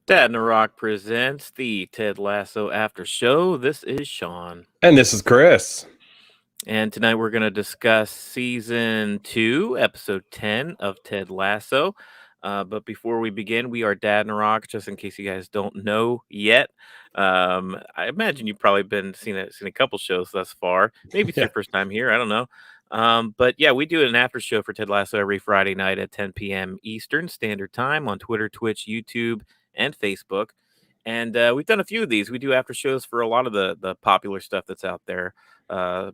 Dadnarok presents the Ted Lasso After Show. This is Sean. And this is Chris. And tonight we're going to discuss Season 2, Episode 10 of Ted Lasso. But before we begin, we are Dadnarok, just in case you guys don't know yet. I imagine you've probably seen a couple shows thus far. Maybe it's your first time here. I don't know. But yeah, we do an after show for Ted Lasso every Friday night at 10 p.m. Eastern Standard Time on Twitter, Twitch, YouTube, and Facebook. And we've done a few of these. We do after shows for a lot of the popular stuff that's out there.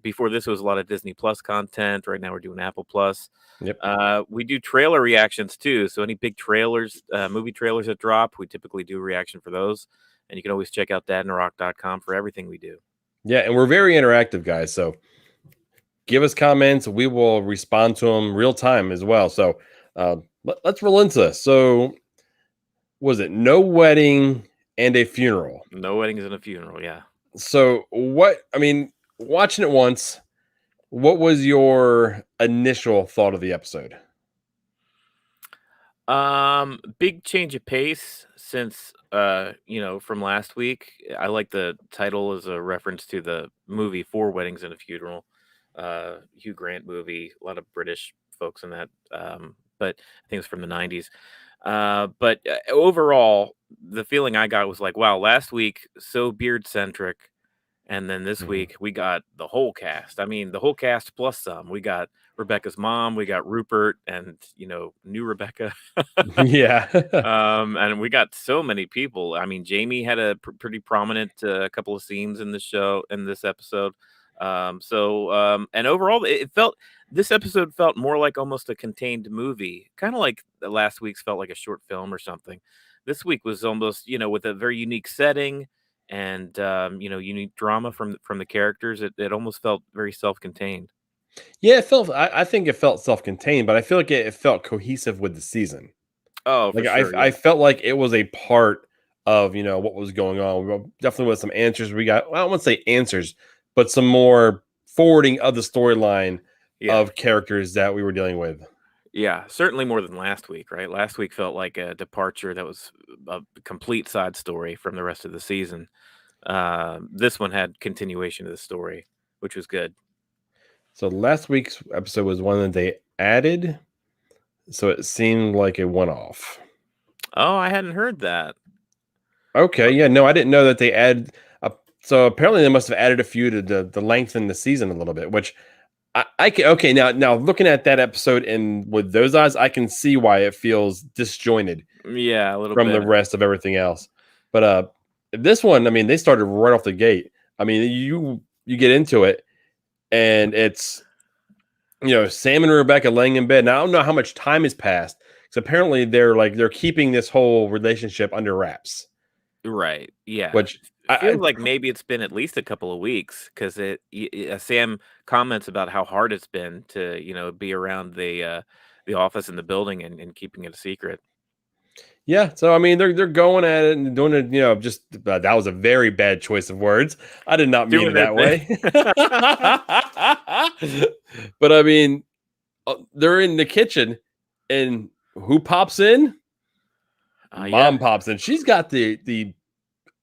Before this was a lot of Disney Plus content. Right now we're doing Apple Plus. Yep. We do trailer reactions too. So any big trailers, movie trailers that drop, we typically do a reaction for those. And you can always check out dadnarok.com for everything we do. Yeah, and we're very interactive, guys. So give us comments. We will respond to them real time as well. So let's roll into this. So was it no wedding and a funeral? No weddings and a funeral, yeah. So watching it once, what was your initial thought of the episode? Big change of pace since from last week. I like the title as a reference to the movie Four Weddings and a Funeral. Hugh Grant movie, a lot of British folks in that. But I think it's from the 90s. But overall, the feeling I got was like, wow, last week so Beard-centric. And then this week we got the whole cast. I mean, the whole cast plus some. We got Rebecca's mom. We got Rupert and, new Rebecca. Yeah. And we got so many people. I mean, Jamie had a pretty prominent couple of scenes in this episode. And overall, this episode felt more like almost a contained movie, kind of like last week's felt like a short film or something. This week was almost, with a very unique setting. And unique drama from the characters. It almost felt very self-contained. Yeah, I think it felt self-contained, but I feel like it felt cohesive with the season. Oh, for sure. I felt like it was a part of what was going on. We definitely with some answers. We got, well, I won't say answers, but some more forwarding of the storyline of characters that we were dealing with. Yeah, certainly more than last week, right? Last week felt like a departure that was a complete side story from the rest of the season. This one had continuation of the story, which was good. So last week's episode was one that they added, so it seemed like a one-off. Oh, I hadn't heard that. Okay, yeah, no, I didn't know that they added. So apparently they must have added a few to lengthen the season a little bit, which I can. Okay, now looking at that episode and with those eyes, I can see why it feels disjointed. Yeah, a little from the rest of everything else. But this one, I mean, they started right off the gate. I mean, you get into it, and it's Sam and Rebecca laying in bed. Now I don't know how much time has passed, because apparently they're keeping this whole relationship under wraps. Right. Yeah. Which I feel like maybe it's been at least a couple of weeks, because Sam comments about how hard it's been to be around the office and the building and keeping it a secret. Yeah, so I mean they're going at it and doing it, just that was a very bad choice of words. I did not mean it that way. But I mean, they're in the kitchen, and who pops in? Mom pops in. She's got the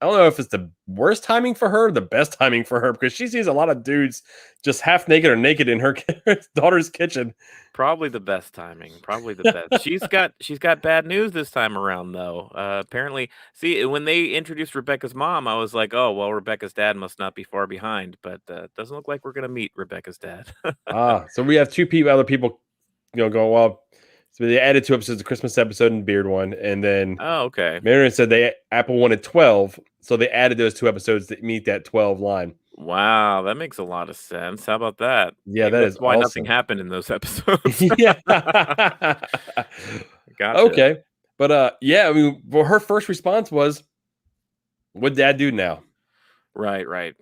I don't know if it's the worst timing for her, the best timing for her, because she sees a lot of dudes just half naked or naked in her daughter's kitchen. Probably the best timing. Probably the best. She's got bad news this time around, though. Apparently, see, when they introduced Rebecca's mom, I was like, oh, well, Rebecca's dad must not be far behind. But it doesn't look like we're going to meet Rebecca's dad. So we have other people, going, well, so they added 2 episodes, the Christmas episode and Beard one. And then okay. Marion said Apple wanted 12. So they added those 2 episodes to meet that 12 line. Wow, that makes a lot of sense. How about that? Yeah, that's why awesome. Nothing happened in those episodes. Yeah. Gotcha. Okay. But I mean, well, her first response was, what'd Dad do now? Right.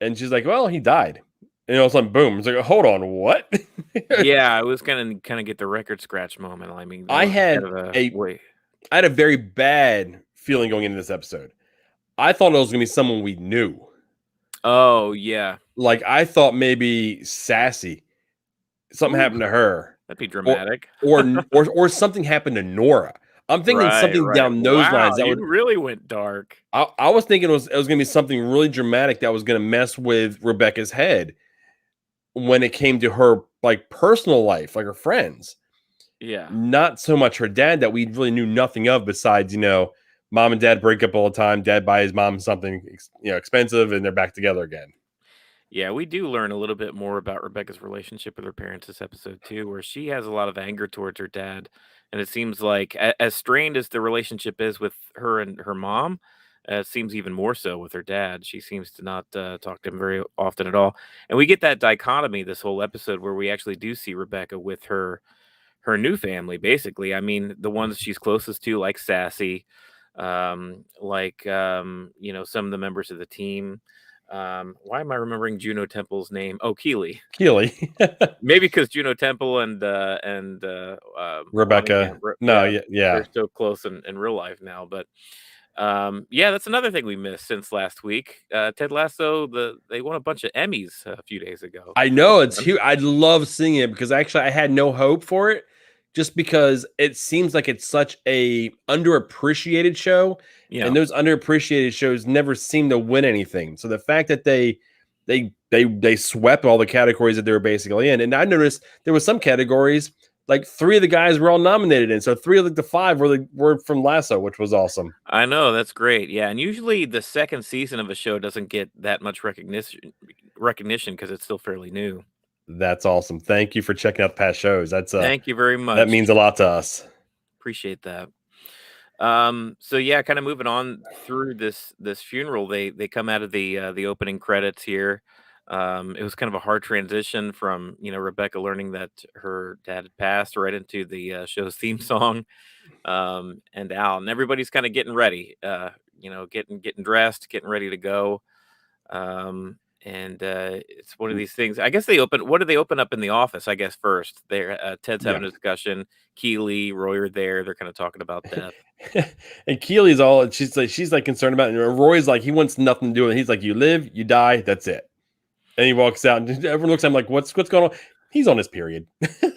And she's like, well, he died. And all of a sudden, boom! It's like, hold on, what? Yeah, I was gonna kind of get the record scratch moment. I mean, they I were kind had of a a way. I had a very bad feeling going into this episode. I thought it was gonna be someone we knew. Oh yeah. Like I thought maybe Sassy, something Ooh, happened to her, that'd be or dramatic. or something happened to Nora. I'm thinking Right, something right. down those lines Wow, that you would. really went dark. I was thinking it was gonna be something really dramatic that was gonna mess with Rebecca's head when it came to her like personal life, like her friends. Yeah. Not so much her dad that we really knew nothing of besides, mom and dad break up all the time. Dad buys mom something, expensive, and they're back together again. Yeah, we do learn a little bit more about Rebecca's relationship with her parents this episode too, where she has a lot of anger towards her dad, and it seems like as strained as the relationship is with her and her mom, it seems even more so with her dad. She seems to not talk to him very often at all, and we get that dichotomy this whole episode where we actually do see Rebecca with her new family, basically. I mean, the ones she's closest to, like Sassy, some of the members of the team. Why am I remembering Juno Temple's name? Oh, Keeley. Keely, Maybe because Juno Temple and Rebecca. Ronigan, No, yeah, yeah, yeah. they're so close in real life now. But yeah, that's another thing we missed since last week. Ted Lasso, they won a bunch of Emmys a few days ago. I That was know it's fun. huge. I'd love seeing it because actually I had no hope for it, just because it seems like it's such a underappreciated show, Yeah, and those underappreciated shows never seem to win anything. So the fact that they swept all the categories that they were basically in, and I noticed there was some categories like three of the guys were all nominated in, so three of the five were from Lasso, which was awesome. I know, that's great. Yeah, and usually the second season of a show doesn't get that much recognition because it's still fairly new. That's awesome. Thank you for checking out the past shows. Thank you very That much. means a lot to us. Appreciate that. So yeah, kind of moving on through this funeral, they come out of the opening credits here. It was kind of a hard transition from Rebecca learning that her dad had passed right into the show's theme song, and Al, and everybody's kind of getting ready, getting dressed, getting ready to go. And it's one of these things. I guess they open. What do they open up in the office? I guess first, there Ted's Yeah. having a discussion. Keely, Roy are there. They're kind of talking about death. And Keely's all she's like concerned about it. And Roy's like he wants nothing to do with it. He's like, you live, you die, that's it. And he walks out and everyone looks at him like, what's going on? He's on his period.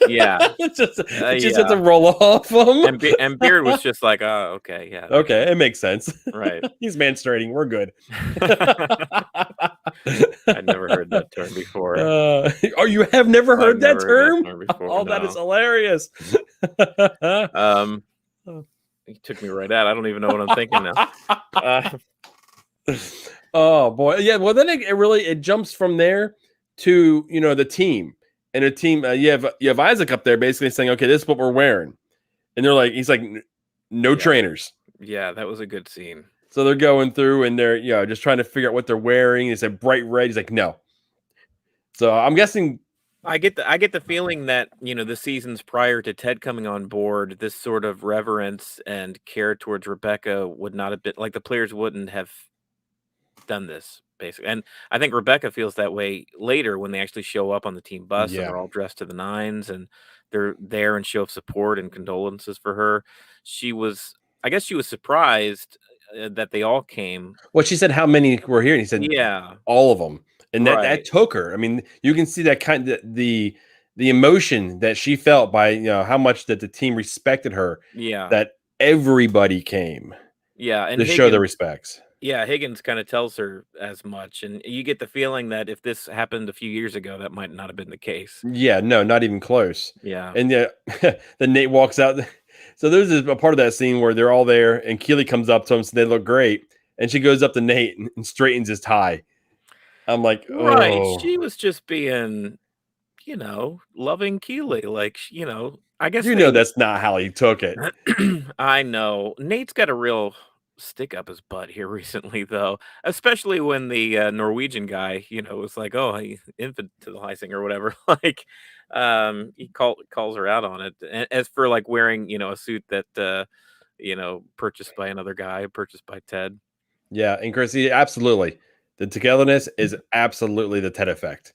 Yeah, it just has to yeah. roll off him. And Beard was just like, "Oh, okay, yeah, that makes Okay, sense." it makes sense. Right. He's menstruating. We're good. I'd never heard that term before. Oh, you have never I've heard that never heard that term? term before, Oh, that is no. hilarious. Um, you took me right out. I don't even know what I'm thinking now. Uh, Oh boy, yeah. Well, then it really jumps from there to the team and a team. You have Isaac up there basically saying, "Okay, this is what we're wearing," and they're like, he's like, "No yeah, trainers." yeah, that was a good scene. So they're going through and they're just trying to figure out what they're wearing. They said bright red. He's like, "No." So I'm guessing. I get the feeling that, the seasons prior to Ted coming on board, this sort of reverence and care towards Rebecca would not have been like the players wouldn't have done this basically. And I think Rebecca feels that way later when they actually show up on the team bus and Yeah. they're all dressed to the nines and they're there and show of support and condolences for her. I guess she was surprised that they all came. Well, she said how many were here, and he said Yeah, all of them, and that right. took her. I mean, you can see that kind of the emotion that she felt by how much that the team respected her. Yeah, That everybody came yeah. And to show their Higgins, respects. yeah, Higgins kind of tells her as much. And you get the feeling that if this happened a few years ago, that might not have been the case. Yeah, no, not even close. Yeah. And yeah, then Nate walks out. So there's a part of that scene where they're all there, and Keely comes up to him, so they look great, and she goes up to Nate and straightens his tie. I'm like, Right. oh, She was just being, loving Keely. Like, I guess that's not how he took it. I know. Nate's got a real stick up his butt here recently, though, especially when the Norwegian guy, was like, "Oh, he infantilizing or whatever." Like, he calls her out on it. As for like wearing, a suit that, purchased by another guy, purchased by Ted. Yeah, and Chrissy, absolutely. The togetherness is absolutely the Ted effect.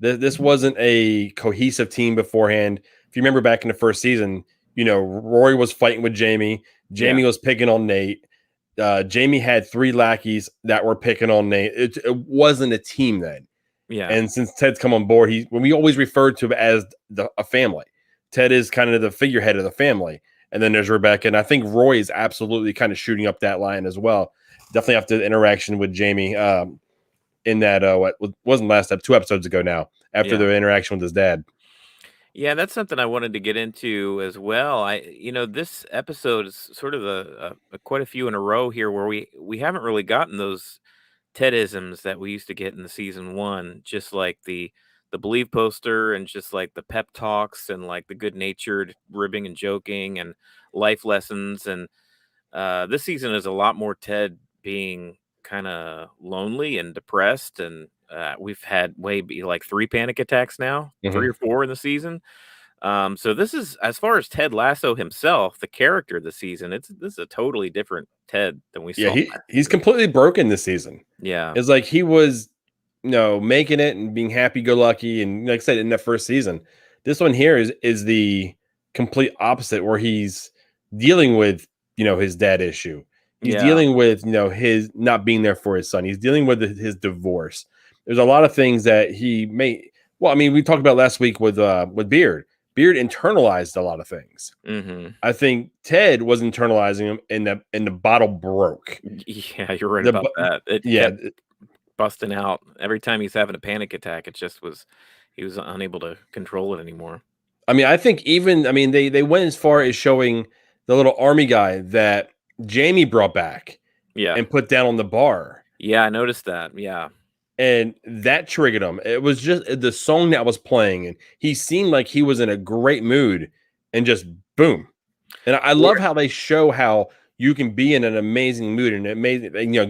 This wasn't a cohesive team beforehand. If you remember back in the first season, Rory was fighting with Jamie. Jamie was picking on Nate. Jamie had 3 lackeys that were picking on Nate. It wasn't a team then. Yeah. And since Ted's come on board, when we always referred to him as a family. Ted is kind of the figurehead of the family. And then there's Rebecca. And I think Roy is absolutely kind of shooting up that line as well. Definitely after the interaction with Jamie in that, what wasn't last episode, 2 episodes ago now, after the interaction with his dad. Yeah, that's something I wanted to get into as well. This episode is sort of a quite a few in a row here where we haven't really gotten those Tedisms that we used to get in the season 1, just like the believe poster and just like the pep talks and like the good natured ribbing and joking and life lessons. And this season is a lot more Ted being kind of lonely and depressed. And we've had like 3 panic attacks now, 3 or 4 in the season. So this is, as far as Ted Lasso himself, the character of the season, this is a totally different Ted than we saw. He's completely broken this season. Yeah. It's like he was, making it and being happy-go-lucky. And like I said, in that first season, this one here is the complete opposite, where he's dealing with, his dad issue. He's dealing with, his not being there for his son. He's dealing with his divorce. There's a lot of things that he may. Well, I mean, we talked about last week with Beard. Beard internalized a lot of things. Mm-hmm. I think Ted was internalizing them, and the bottle broke. Yeah, you're right about that. It kept busting out every time he's having a panic attack. It just he was unable to control it anymore. I mean, I think they went as far as showing the little army guy that Jamie brought back, and put down on the bar. Yeah, I noticed that. Yeah. And that triggered him. It was just the song that was playing, and he seemed like he was in a great mood, and just boom. And I love how they show how you can be in an amazing mood and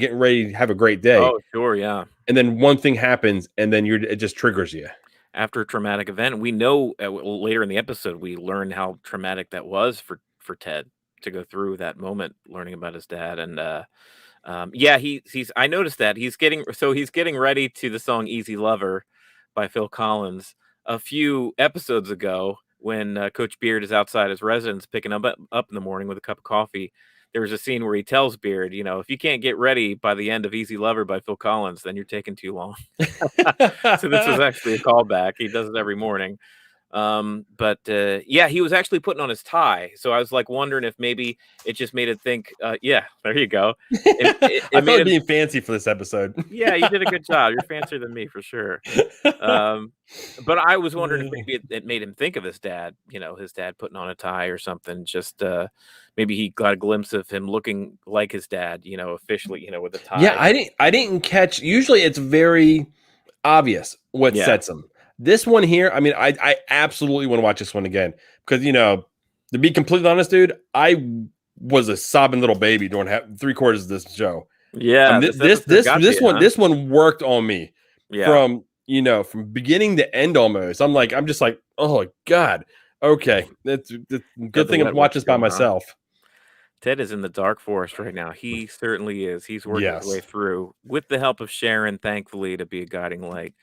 getting ready to have a great day. Oh, sure, yeah. And then one thing happens, and then it just triggers you. After a traumatic event, we know later in the episode we learn how traumatic that was for Ted to go through that moment, learning about his dad. And he's I noticed that he's getting ready to the song Easy Lover by Phil Collins a few episodes ago when Coach Beard is outside his residence picking up in the morning with a cup of coffee. There was a scene where he tells Beard, if you can't get ready by the end of Easy Lover by Phil Collins, then you're taking too long. So this was actually a callback. He does it every morning. He was actually putting on his tie. So I was like wondering if maybe it just made it think, there you go. I felt being fancy for this episode. Yeah, you did a good job. You're fancier than me for sure. But I was wondering if maybe it made him think of his dad, his dad putting on a tie or something. Just maybe he got a glimpse of him looking like his dad, officially, with a tie. Yeah, I didn't catch. Usually it's very obvious what sets him. This one here, I mean, I absolutely want to watch this one again because, to be completely honest, dude, I was a sobbing little baby during 3/4 of this show. Yeah, this one worked on me from beginning to end almost. I'm just like, oh God, okay, that's good thing I'm watching this by myself. Ted is in the dark forest right now. He certainly is. He's working his way through with the help of Sharon, thankfully, to be a guiding light.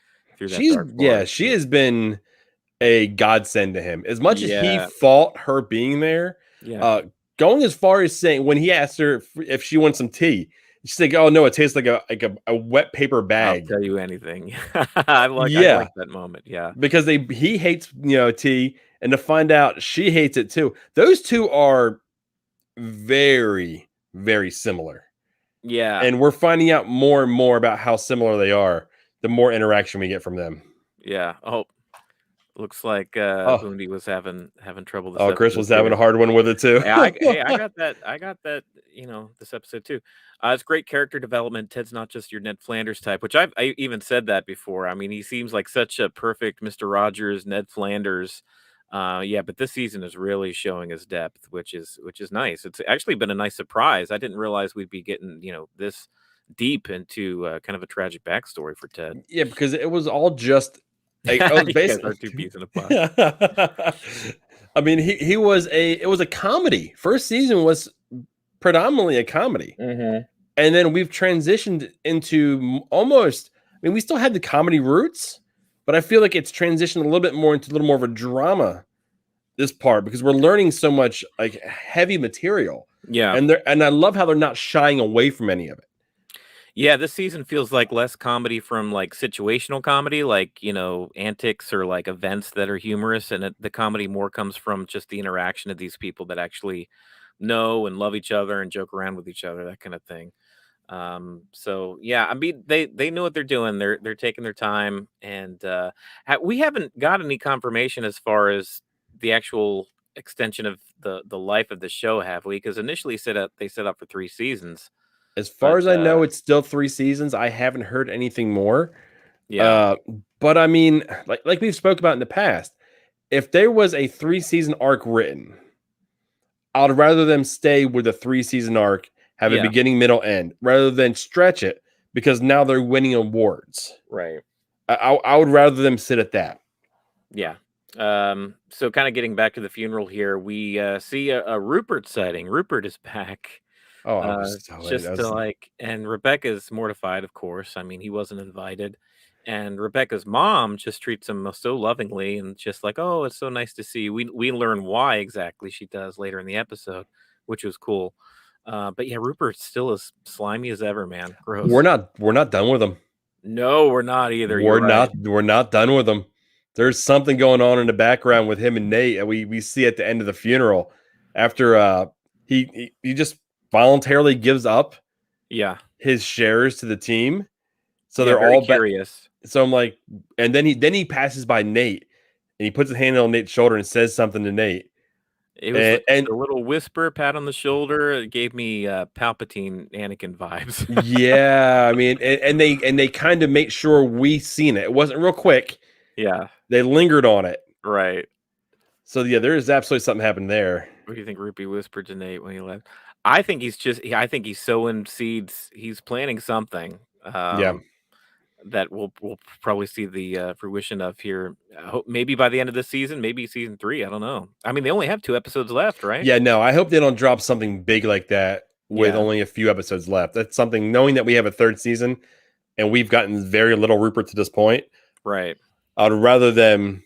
She has been a godsend to him. As much as he fought her being there, going as far as saying when he asked her if she wants some tea, she's like, "Oh no, it tastes like a wet paper bag." I'll tell you anything. I like that moment. Yeah, because he hates tea, and to find out she hates it too. Those two are very, very similar. Yeah, and we're finding out more and more about how similar they are. The more interaction we get from them. Yeah. Oh, looks like Bundy was having trouble. This Chris was having a hard one with it too. I got that. I got that. This episode too. It's great character development. Ted's not just your Ned Flanders type, which I even said that before. I mean, he seems like such a perfect Mr. Rogers, Ned Flanders. But this season is really showing his depth, which is nice. It's actually been a nice surprise. I didn't realize we'd be getting this deep into kind of a tragic backstory for Ted. Yeah, because it was all just basically 2 peas in a pod. I mean, it was a comedy. First season was predominantly a comedy, and then we've transitioned into almost. I mean, we still had the comedy roots, but I feel like it's transitioned a little bit more into a little more of a drama this part because we're learning so much like heavy material. Yeah. And I love how they're not shying away from any of it. Yeah, this season feels like less comedy from, like, situational comedy, like, antics or, like, events that are humorous, and the comedy more comes from just the interaction of these people that actually know and love each other and joke around with each other, that kinda thing. So, yeah, I mean, they know what they're doing, they're taking their time, and, we haven't got any confirmation as far as the actual extension of the life of the show, have we? Because initially they set up for 3 seasons, As far but, as I know, it's still 3 seasons. I haven't heard anything more. yeah. Uh, but I mean, like we've spoke about in the past, if there was a 3-season arc written, I'd rather them stay with a 3-season arc, have a Yeah, beginning, middle, end, rather than stretch it because now they're winning awards. right. I would rather them sit at that. Yeah. So kind of getting back to the funeral here, we see a Rupert sighting. Rupert is back. Oh, I was so I Just to was, and Rebecca's mortified, of course. I mean, he wasn't invited. And Rebecca's mom just treats him so lovingly and just like, oh, it's so nice to see you. We learn why exactly she does later in the episode, which was cool. But yeah, Rupert's still as slimy as ever, man. Gross. we're not done with them. No, we're not either. You're right. We're not done with them. There's something going on in the background with him and Nate, and we see at the end of the funeral after he just voluntarily gives up Yeah. his shares to the team. So Yeah, they're very all back. curious. So I'm like, and then he passes by Nate and he puts his hand on Nate's shoulder and says something to Nate. It was like just And a little whisper, pat on the shoulder. It gave me, Palpatine Anakin vibes. yeah, I mean, and they kind of make sure we seen it. It wasn't real quick. Yeah, They lingered on it. right. So yeah, there is absolutely something happened there. What do you think Rupee whispered to Nate when he left? I think he's sowing seeds. He's planting something, Yeah. that we'll probably see the, fruition of here, maybe by the end of the season, maybe season 3, I don't know. I mean, they only have 2 episodes left, right? Yeah, no, I hope they don't drop something big like that with Yeah, only a few episodes left. That's something knowing that we have a 3rd season and we've gotten very little Rupert to this point. right. I'd rather them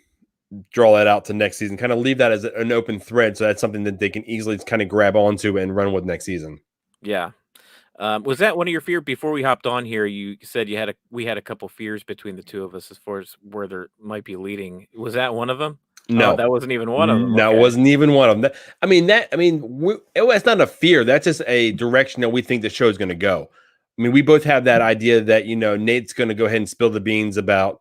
draw that out to next season, kind of leave that as an open thread. So that's something that they can easily kind of grab onto and run with next season. Yeah. Was that one of your fear before we hopped on here? You said we had a couple fears between the 2 of us as far as where there might be leading. Was that one of them? Oh, No, that wasn't even one of them. no, it Okay. wasn't even one of them. It's not a fear. That's just a direction that we think the show is going to go. I mean, we both have that idea that, Nate's going to go ahead and spill the beans about,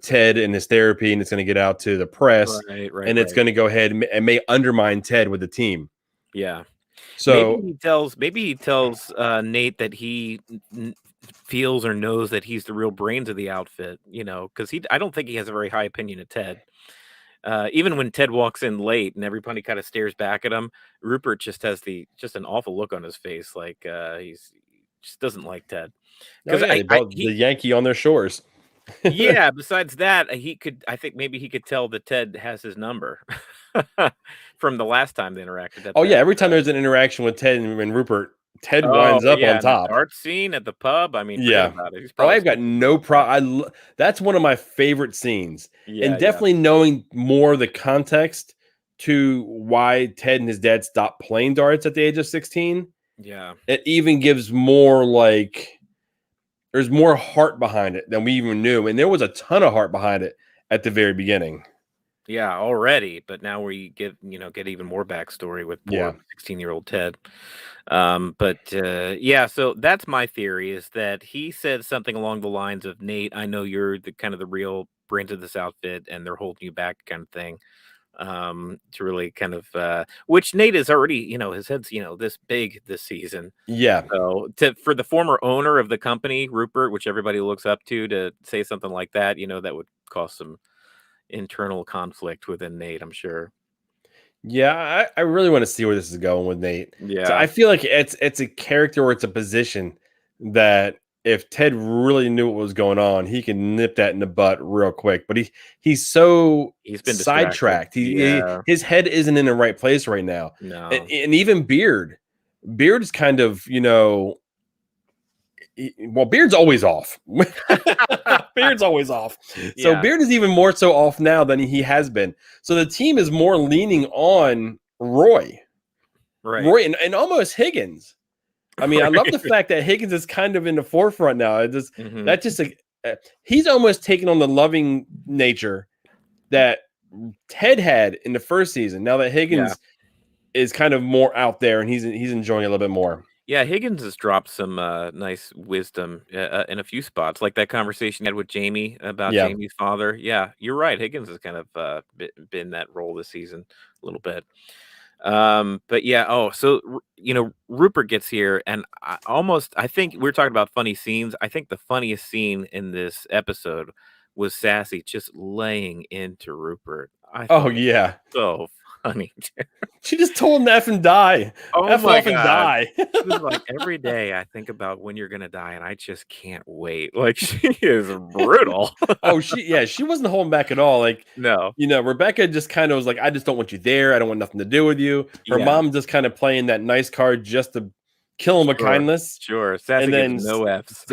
Ted and his therapy, and it's going to get out to the press, Right, and it's right. going to go ahead and may undermine Ted with the team. Yeah. So Maybe he tells Nate that he feels or knows that he's the real brains of the outfit, because I don't think he has a very high opinion of Ted. Even when Ted walks in late and everybody kind of stares back at him, Rupert just has just an awful look on his face, like he just doesn't like Ted. oh Because yeah, they bought the Yankee on their shores. yeah, besides that, I think maybe he could tell that Ted has his number from the last time they interacted at Oh yeah, that. every time there's an interaction with Ted and Rupert, Ted Oh winds up yeah, on and the top. dart scene at the pub. I mean, forget Yeah. about it. He's Oh, probably I've got no problem. That's one of my favorite scenes, yeah, and definitely knowing more of the context to why Ted and his dad stopped playing darts at the age of 16. yeah. It even gives more there's more heart behind it than we even knew, and there was a ton of heart behind it at the very beginning. Yeah, already, but now we get even more backstory with Yeah. poor 16-year-old Ted. Yeah, so that's my theory is that he said something along the lines of, Nate, I know you're the kind of the real brains of this outfit and they're holding you back kind of thing. To really kind of which Nate is already, his head's, this big this season. Yeah. So for the former owner of the company, Rupert, which everybody looks up to say something like that, that would cause some internal conflict within Nate, I'm sure. Yeah, I really want to see where this is going with Nate. So Yeah. I feel like it's a character or it's a position that if Ted really knew what was going on, he can nip that in the butt real quick. But he's so He's been distracted. sidetracked. Yeah. His head isn't in the right place right now. No. And even Beard is kind of, well, Beard's always off. Beard's always off. So Yeah. Beard is even more so off now than he has been. So the team is more leaning on Roy, Right. and almost Higgins. I mean, I love the fact that Higgins is kind of in the forefront now. It just Mhm. that just he's almost taken on the loving nature that Ted had in the first season. Now that Yeah. Higgins is kind of more out there and he's enjoying it a little bit more. Yeah, Higgins has dropped some nice wisdom in a few spots, like that conversation he had with Jamie about Yeah. Jamie's father. Yeah, you're right. Higgins has kind of been that role this season a little bit. But yeah, so Rupert gets here, and I think we're talking about funny scenes. I think the funniest scene in this episode was Sassy just laying into Rupert. I Oh thought it yeah. was so funny. She just told him to F and die. Oh F my off and god. die. She was like, "Every day I think about when you're gonna die, and I just can't wait." Like, she is brutal. Oh, she wasn't holding back at all. Like, No. Rebecca just kind of was like, I just don't want you there. I don't want nothing to do with you. Her Yeah. mom just kind of playing that nice card just to kill him with Sure. kindness. Sure. And Sassy gets then no Fs.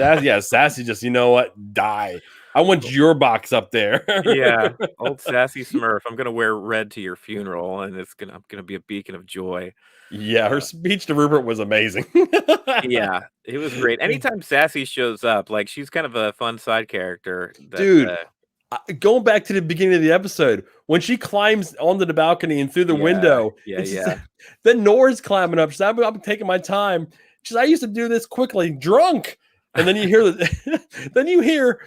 Sassy just, you know what? Die. I want your box up there. Yeah. Old Sassy Smurf. I'm gonna wear red to your funeral, and I'm gonna be a beacon of joy. Yeah, her Uh, speech to Rupert was amazing. yeah, it was great. Anytime Sassy shows up, like, she's kind of a fun side character that, Dude, going back to the beginning of the episode, when she climbs onto the balcony and through the yeah, window, yeah, and she's yeah. then Nora's climbing up. She's like, I'm taking my time. She's I used to do this quickly, drunk. And then you hear then you hear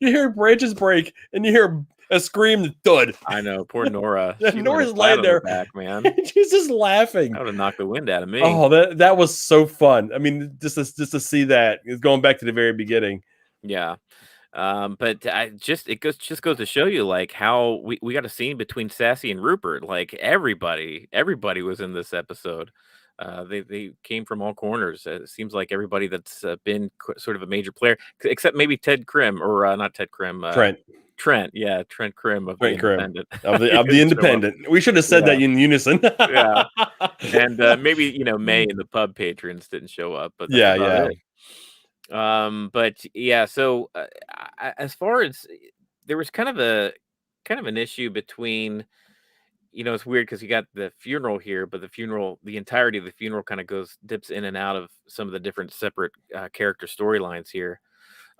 you hear branches break and you hear a scream thud. I know, poor Nora. And She landed Nora's flat laying on her there back, man. and she's just laughing. That would've knocked the wind out of me. Oh, that was so fun. I mean, just to see that is going back to the very beginning. Yeah. But it goes to show you, like, how we got a scene between Sassy and Rupert. Like, everybody was in this episode. They came from all corners. It seems like everybody that's been sort of a major player, except maybe Ted Krim, or not Ted Krim, Trent. Trent. Yeah, Trent Krim of the Trent Krim Independent. of He the didn't show up. Independent. We should have said Yeah, that in unison. yeah, and maybe May and the pub patrons didn't show up, but that's Yeah, about yeah. it. But yeah, so as far as there was kind of an issue between, it's weird because you got the funeral here, but the entirety of the funeral kind of dips in and out of some of the different separate character storylines here.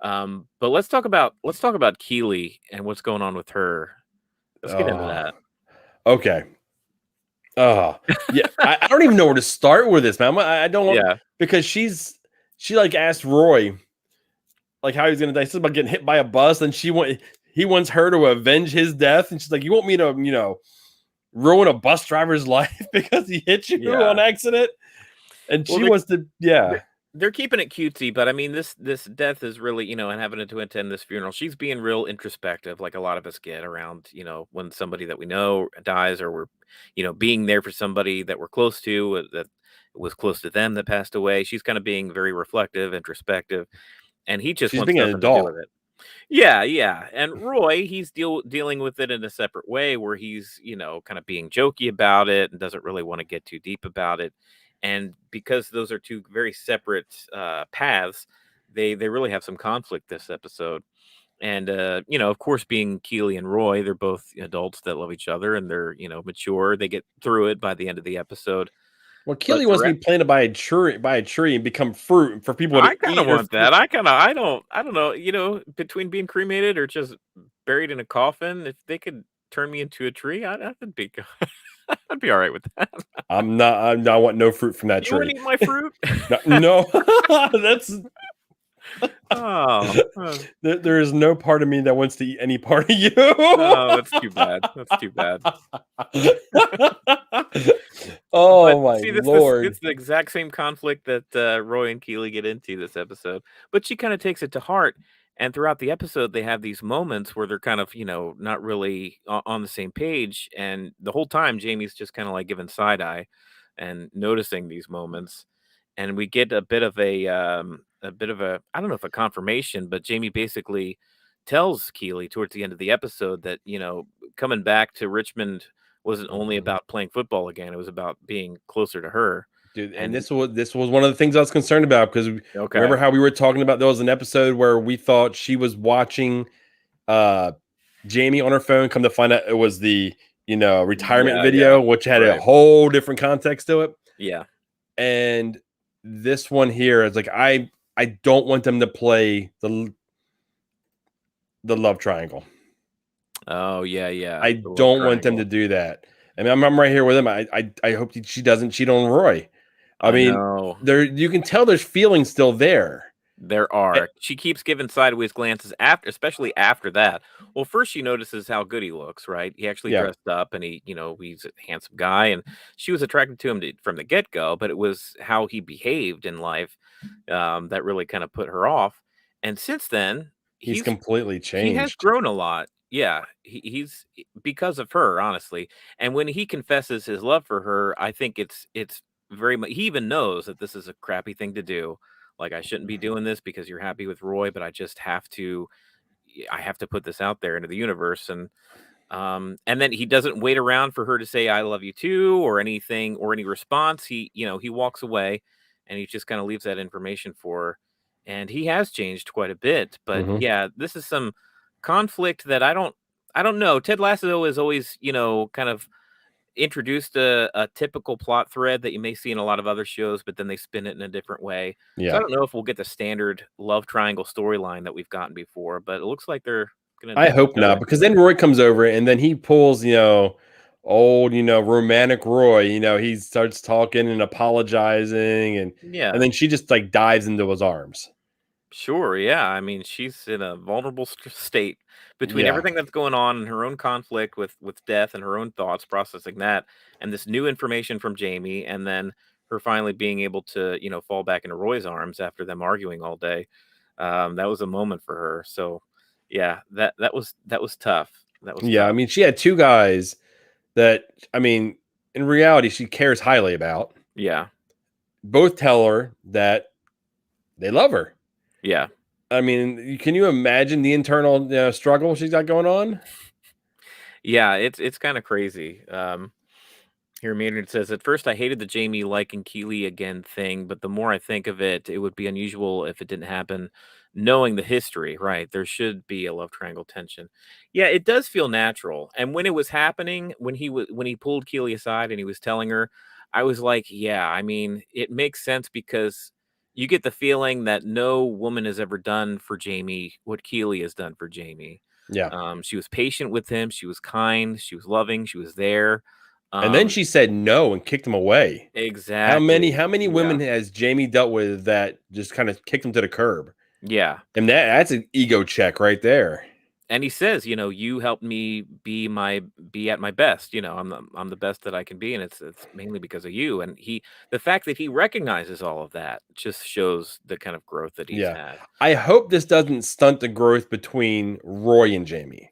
But let's talk about Keely and what's going on with her. Let's get into Oh, that. okay. Oh, yeah. I don't even know where to start with this, man. I don't want Yeah, because she like asked Roy like how he's gonna die. She's about getting hit by a bus, and he wants her to avenge his death, and she's like, "You want me to, ruin a bus driver's life because he hit you yeah. on accident?" And Well, she wants to, yeah, they're keeping it cutesy, but I mean, this death is really, and having to attend this funeral, she's being real introspective, like a lot of us get around, when somebody that we know dies, or we're, being there for somebody that we're close to, that was close to them that passed away. She's kind of being very reflective, introspective, and he just she's wants being an nothing to do adult. with it. Yeah, yeah. And Roy, he's dealing with it in a separate way, where he's, kind of being jokey about it and doesn't really want to get too deep about it. And because those are two very separate paths, they really have some conflict this episode. And of course, being Keely and Roy, they're both adults that love each other, and they're, mature. They get through it by the end of the episode. Well, But Keely wants to be planted by a tree and become fruit for people to I kind of eat her want fruit. that. I don't know, between being cremated or just buried in a coffin, if they could turn me into a tree, I'd be I'd be all right with that. I want no fruit from that You wouldn't tree. eat my fruit? No, that's Oh, there is no part of me that wants to eat any part of you. oh, that's too bad. That's too bad. But Oh my see, lord. it's the exact same conflict that Roy and Keely get into this episode. But she kind of takes it to heart, and throughout the episode, they have these moments where they're kind of, not really on the same page, and the whole time, Jamie's just kind of like giving side eye and noticing these moments, and we get a bit of a, I don't know if a confirmation, but Jamie basically tells Keely towards the end of the episode that, coming back to Richmond wasn't only Mhm. about playing football again. It was about being closer to her. dude. And And this was one of the things I was concerned about because okay. remember how we were talking about there was an episode where we thought she was watching uh Jamie on her phone. Come to find out, it was the retirement Yeah. video, which had a Right. whole different context to it. Yeah. And this one here is like I don't want them to play the love triangle. Oh, yeah. I The love don't want them to triangle. do that. I mean, I'm right here with him. I hope that she doesn't cheat on Roy. I I mean, know. there you can tell there's feelings still there. There Eh, are. She keeps giving sideways glances after, especially after that. Well, first she notices how good he looks, right? He actually yeah, dressed up and he's a handsome guy and she was attracted to him from the get-go, but it was how he behaved in life that really kind of put her off. And since then, he's he's completely he has changed. grown a lot. Yeah, he's because of her, honestly. And when he confesses his love for her, I think it's very much. He even knows that this is a crappy thing to do. Like I shouldn't be doing this because you're happy with Roy, but I just have to. I have to put this out there into the universe, and then he doesn't wait around for her to say "I love you too" or anything or any response. He walks away, and he just kind of leaves that information for her. And he has changed quite a bit. But Mhm. yeah, this is some conflict that I don't know. Ted Lasso is always kind of introduced a typical plot thread that you may see in a lot of other shows, but then they spin it in a different way. So I Yeah. don't know if we'll get the standard love triangle storyline that we've gotten before, but it looks like they're gonna I dip their hope toe not, because into it. then Roy comes over and then he pulls, old, romantic Roy. He starts talking and apologizing and Yeah. then she just like dives into his arms. Sure, yeah. I mean, she's in a vulnerable state between Yeah. everything that's going on and her own conflict with death and her own thoughts, processing that, and this new information from Jamie, and then her finally being able to, fall back into Roy's arms after them arguing all day. That was a moment for her. So, yeah, that was tough. That was Yeah. I tough. mean, she had two guys that, I mean, in reality, she cares highly about. Yeah, Both tell her that they love her. yeah, I mean, can you imagine the internal struggle she's got going on? yeah. It's kind of crazy. Here, Maynard says, at first I hated the Jamie liking Keeley again thing, but the more I think of it, it would be unusual if it didn't happen. Knowing the history, right? There should be a love triangle tension. Yeah, it does feel natural. And when it was happening, when he pulled Keeley aside and he was telling her, I was like, yeah, I mean, it makes sense because you get the feeling that no woman has ever done for Jamie what Keeley has done for Jamie. Yeah. She was patient with him, she was kind, she was loving, she was there. And then Um, she said no and kicked him away. How many Exactly. how many Yeah. women has Jamie dealt with that just kind of kicked him to the curb? Yeah. And that's an ego check right there. And he says, "You helped me be at my best. I'm the best that I can be, and it's mainly because of you." And the fact that he recognizes all of that just shows the kind of growth that he's Yeah. had. I hope this doesn't stunt the growth between Roy and Jamie.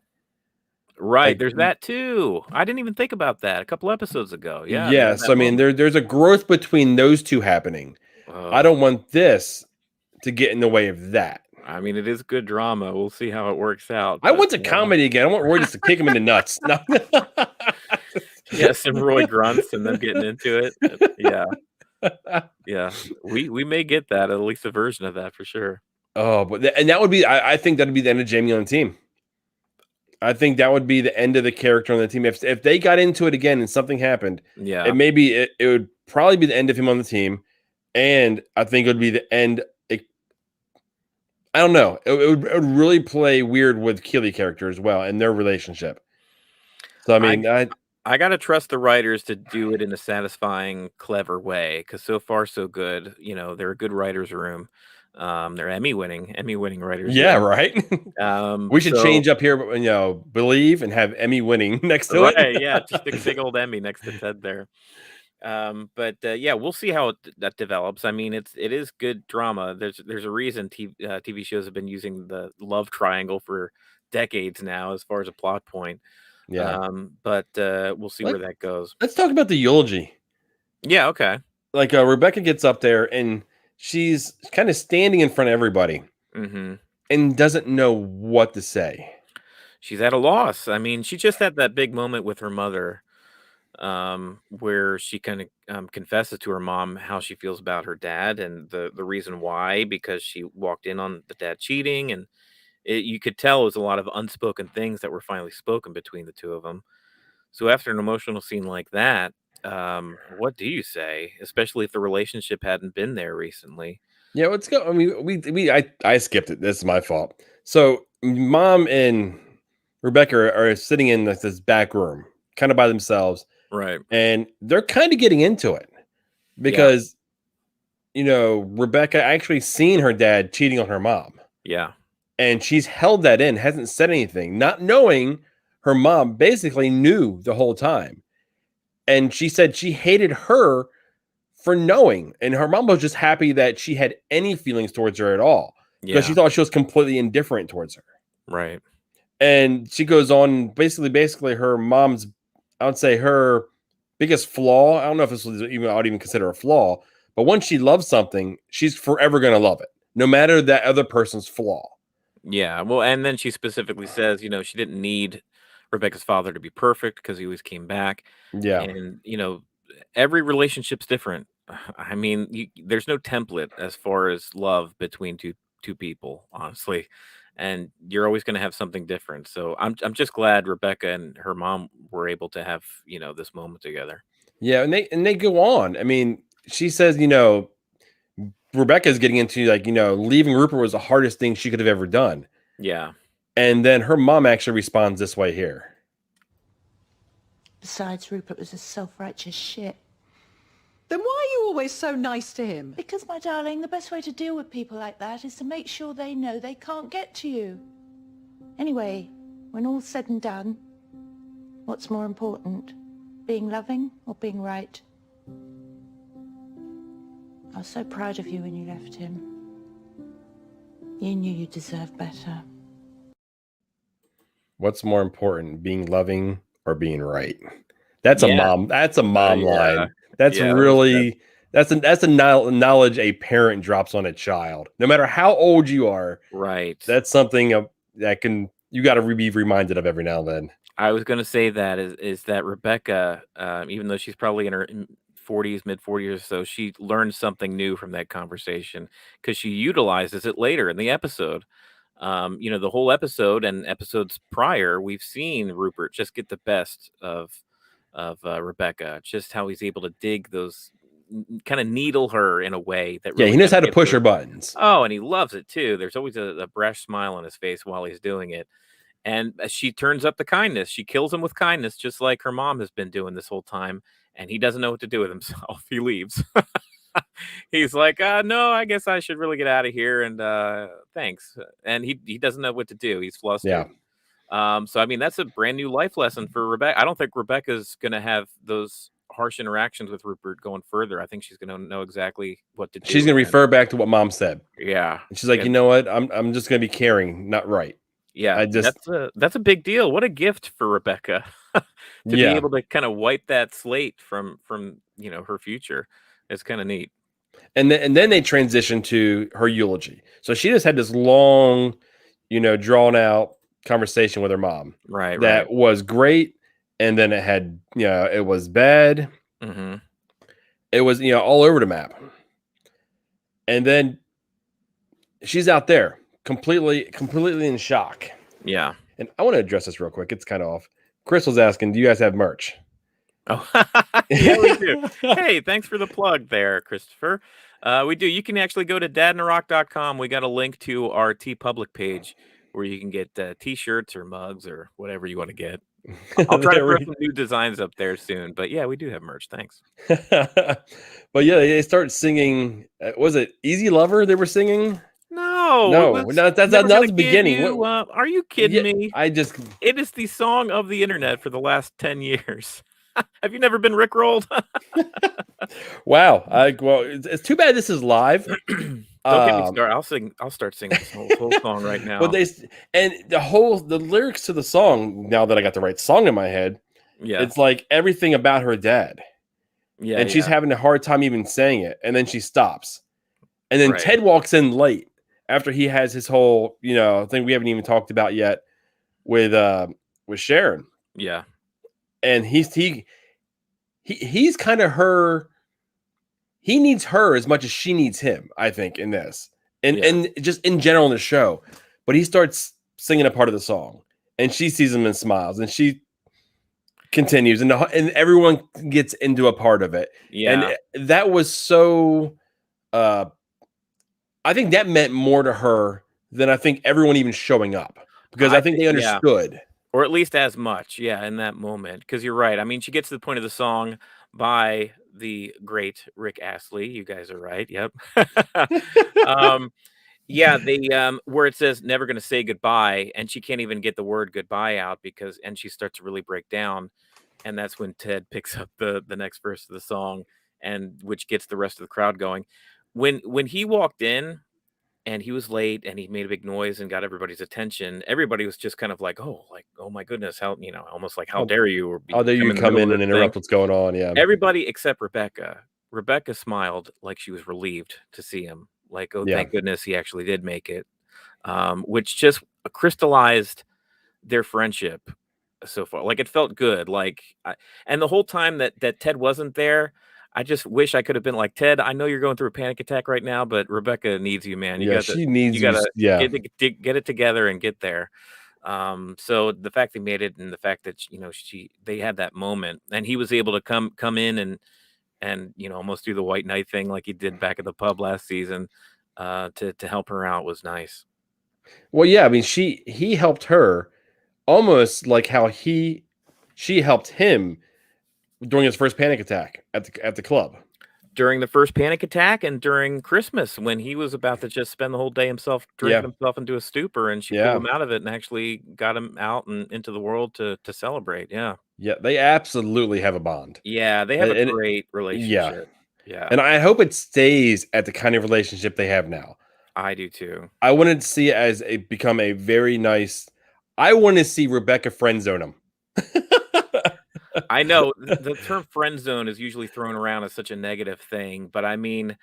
Right. Like, There's that too. I didn't even think about that a couple episodes ago. Yeah, they had yes, that I mean moment. there's a growth between those two happening. I Oh, don't want this to get in the way of that. I mean, it is good drama. We'll see how it works out, I but want a comedy again. I want Roy just to kick him in the nuts. No. yeah, some Roy grunts and them getting into it. Yeah. Yeah, we may get that, at least a version of that for sure. Oh, but and that would be I think that'd be the end of Jamie on the team. I think that would be the end of the character on the team. If they got into it again and something happened, Yeah, it would probably be the end of him on the team. And I think it would be the end. I don't know. It would really play weird with Keeley character as well and their relationship. So I I mean, I gotta trust the writers to do it in a satisfying, clever way. Because so far so good. They're a good writers room. They're Emmy winning writers yeah, room. right. We should So change up here, believe and have Emmy winning next to it. right, yeah, just stick a big old Emmy next to Ted there. But yeah, we'll see how that develops. I mean, it is good drama. There's a reason TV shows have been using the love triangle for decades now, as far as a plot point. Yeah. But we'll see Let where that goes. Let's talk about the eulogy. Yeah. Okay. Like Rebecca gets up there and she's kind of standing in front of everybody Hmm. and doesn't know what to say. She's at a loss. I mean, she just had that big moment with her mother. where she kind of confesses to her mom how she feels about her dad and the reason why, because she walked in on the dad cheating, and you could tell it was a lot of unspoken things that were finally spoken between the two of them. So after an emotional scene like that, what do you say, especially if the relationship hadn't been there recently? Yeah, let's go. I mean, I skipped it. This is my fault. So mom and Rebecca are sitting in this back room, kind of by themselves, Right. and they're kind of getting into it Yeah. because Rebecca actually seen her dad cheating on her mom, Yeah. and she's held that in, hasn't said anything, not knowing her mom basically knew the whole time. And she said she hated her for knowing, and her mom was just happy that she had any feelings towards her at all because she Yeah. thought she was completely indifferent towards her. Right. And she goes on basically her mom's, I would say her biggest flaw. I don't know if this was even, I would even consider a flaw, but once she loves something, she's forever going to love it, no matter that other person's flaw. Yeah. Well, and then she specifically says, she didn't need Rebecca's father to be perfect because he always came back. Yeah. And, every relationship's different. I mean, there's no template as far as love between two people, honestly. And you're always going to have something different. So I'm just glad Rebecca and her mom were able to have, this moment together. Yeah. And they go on. I mean, she says, Rebecca's getting into like, leaving Rupert was the hardest thing she could have ever done. Yeah. And then her mom actually responds this way here. Besides, Rupert was a self-righteous shit. Then why are you always so nice to him? Because, my darling, the best way to deal with people like that is to make sure they know they can't get to you. Anyway, when all's said and done, what's more important? Being loving or being right? I was so proud of you when you left him. You knew you deserved better. What's more important, being loving or being right? That's a Yeah. mom. That's a mom Yeah. line. That's Yeah, that was good. really that's a knowledge a parent drops on a child. No matter how old you are, Right. that's something that you got to be reminded of every now and then. I was gonna say that is that Rebecca, even though she's probably in her 40s, mid 40s or so, she learned something new from that conversation because she utilizes it later in the episode. The whole episode and episodes prior, we've seen Rupert just get the best of Rebecca, just how he's able to dig those, kind of needle her in a way that Yeah, really he knows kind how of to gets push her. her buttons. Oh, and he loves it too. There's always a brash smile on his face while he's doing it. And she turns up the kindness. She kills him with kindness, just like her mom has been doing this whole time. And he doesn't know what to do with himself. He leaves. He's like, no, I guess I should really get out of here. And thanks. And he doesn't know what to do. He's Yeah. flustered. So I mean, that's a brand new life lesson for Rebecca. I don't think Rebecca's gonna have those harsh interactions with Rupert going further. I think she's gonna know exactly what to She's do. going to And refer back to what mom said. yeah, And she's like, "You and know what? I'm just going to be caring, not right." yeah, I just that's a big deal. What a gift for Rebecca to be yeah. able to kind of wipe that slate from her future. It's kind of neat. And then they transition to her eulogy. So she just had this long, drawn out conversation with her mom Right, right. that was great. And then it was bad. Hmm. It was, all over the map. And then she's out there completely in shock. Yeah. And I want to address this real quick. It's kind of off. Chris was asking, do you guys have merch? Oh, yeah, we do. Hey, thanks for the plug there, Christopher. We do. You can actually go to dadnarok.com. We got a link to our TeePublic page where you can get t-shirts or mugs or whatever you want to get. I'll try to There throw we some new designs up there soon. But yeah, we do have merch. Thanks. But yeah, they start singing. Was it Easy Lover they were singing? No, it No, was that's Never that Gonna was the Give beginning. You What? Up. Are you kidding Yeah, me? I just It is the song of the internet for the last 10 years. Have you never been rickrolled? wow. It's too bad this is live. Don't get me started. I'll start singing this whole song right But now. the lyrics to the song. Now that I got the right song in my head, Yeah. it's like everything about her dad, Yeah. and she's Yeah. having a hard time even saying it, and then she stops, and then Right. Ted walks in late after he has his whole thing we haven't even talked about yet with Sharon, Yeah. and he's kind of her. He needs her as much as she needs him, I think, in this. And just in general in the show. But he starts singing a part of the song. And she sees him and smiles. And she continues. And everyone gets into a part of it. Yeah. And that was so... I think that meant more to her than I think everyone even showing up. Because I think they understood. Yeah. Or at least as much, in that moment. Because you're right. I mean, she gets to the point of the song by the great Rick Astley. You guys are right. Yep. They where it says never gonna say goodbye, and she can't even get the word goodbye out and she starts to really break down. And that's when Ted picks up the next verse of the song, and which gets the rest of the crowd going. When he walked in and he was late and he made a big noise and got everybody's attention, everybody was just kind of like, oh my goodness, how, almost like, how dare you, or how dare you come in and interrupt what's going on. Yeah. Everybody except Rebecca. Rebecca smiled like she was relieved to see him. Like, oh, thank goodness he actually did make it. Which just crystallized their friendship so far. Like, it felt good. And the whole time that Ted wasn't there, I just wish I could have been like, Ted, I know you're going through a panic attack right now, but Rebecca needs you, man. She needs you. Get it together and get there. So the fact they made it, and the fact that they had that moment, and he was able to come in and almost do the white knight thing like he did back at the pub last season, to help her out was nice. Well, yeah, I mean, he helped her almost like how she helped him during his first panic attack at the club. During the first panic attack and during Christmas, when he was about to just spend the whole day drinking himself into a stupor, and she pulled him out of it and actually got him out and into the world to celebrate. Yeah. Yeah, they absolutely have a bond. Yeah, they have a great relationship. Yeah. And I hope it stays at the kind of relationship they have now. I do too. I wanted to see it as become a very nice... I want to see Rebecca friend zone him. I know the term friend zone is usually thrown around as such a negative thing, but I mean,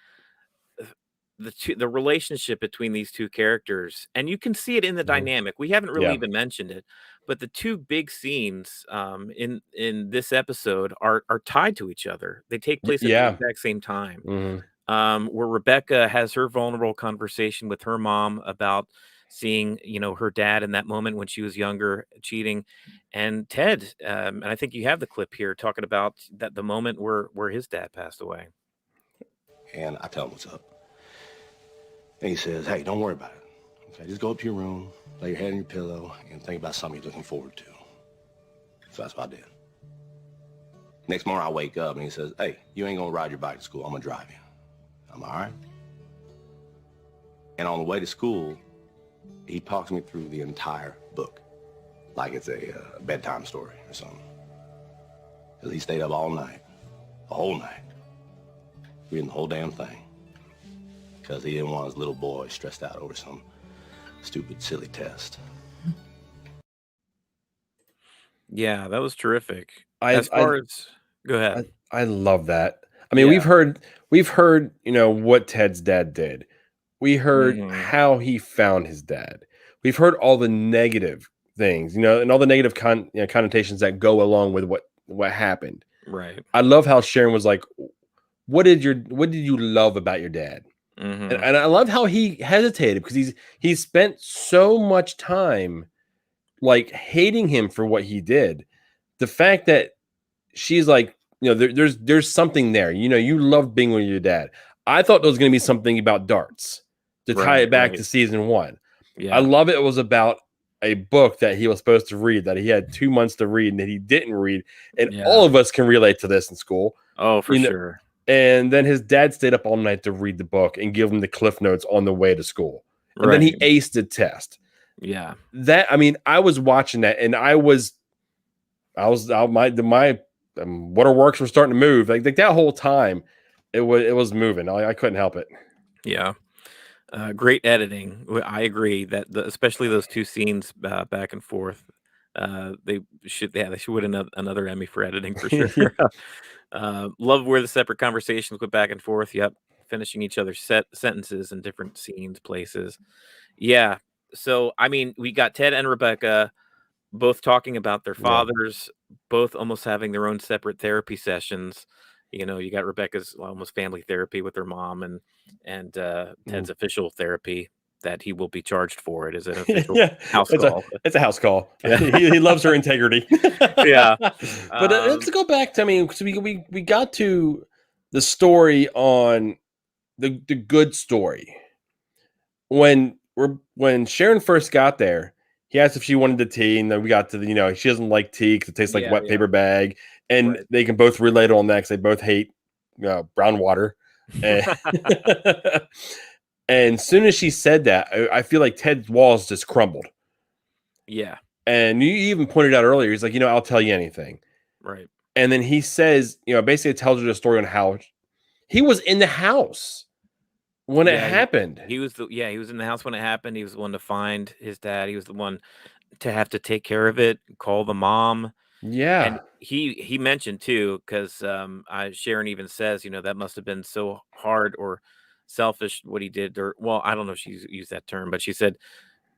the relationship between these two characters, and you can see it in the dynamic. We haven't really even mentioned it, but the two big scenes in this episode are tied to each other. They take place at the exact same time. Where Rebecca has her vulnerable conversation with her mom about seeing, her dad in that moment when she was younger cheating, and Ted, and I think you have the clip here talking about the moment where his dad passed away. And I tell him what's up. And he says, hey, don't worry about it. Okay, just go up to your room, lay your head on your pillow, and think about something you're looking forward to. So that's what I did. Next morning I wake up and he says, hey, you ain't gonna ride your bike to school, I'm gonna drive you. I'm all right. And on the way to school, he talks me through the entire book, like it's a bedtime story or something. Because he stayed up all night, the whole night, reading the whole damn thing. Because he didn't want his little boy stressed out over some stupid, silly test. Yeah, that was terrific. Go ahead. I love that. I mean, we've heard, what Ted's dad did. We heard how he found his dad. We've heard all the negative things, and all the negative connotations that go along with what happened. Right. I love how Sharon was like, what did you love about your dad? And I love how he hesitated, because he spent so much time like hating him for what he did. The fact that she's like, there's something there. You love being with your dad. I thought there was going to be something about darts to tie it back to season 1. Yeah. I love it was about a book that he was supposed to read, that he had 2 months to read and that he didn't read. And all of us can relate to this in school. Oh, for sure. And then his dad stayed up all night to read the book and give him the cliff notes on the way to school. And then he aced the test. Yeah. I was watching that, and my waterworks were starting to move. Like that whole time it was moving. I couldn't help it. Yeah. Great editing. I agree that especially those two scenes back and forth. They should win another Emmy for editing for sure. Love where the separate conversations went back and forth. Yep, finishing each other's sentences in different scenes, places. Yeah. So I mean, we got Ted and Rebecca both talking about their Yeah. fathers, both almost having their own separate therapy sessions. You got Rebecca's almost family therapy with her mom, and Ted's official therapy that he will be charged for. It is an official Yeah, house call. it's a house call. Yeah. He loves her integrity. Yeah. But let's go back to, I mean, 'cause we got to the story on the good story. When Sharon first got there, he asked if she wanted the tea, and then we got to the, she doesn't like tea because it tastes like Yeah, wet yeah. paper bag, and Right. they can both relate on that because they both hate brown water. And and as soon as she said that, I feel like Ted's walls just crumbled. Yeah. And you even pointed out earlier, he's like, I'll tell you anything. Right. And then he says, basically tells her the story on how he was in the house when it Yeah, happened. he was he was in the house when it happened. He was the one to find his dad. He was the one to have to take care of it, call the mom. Yeah. And he mentioned too, because Sharon even says, that must have been so hard or selfish what he did, or well, I don't know if she used that term, but she said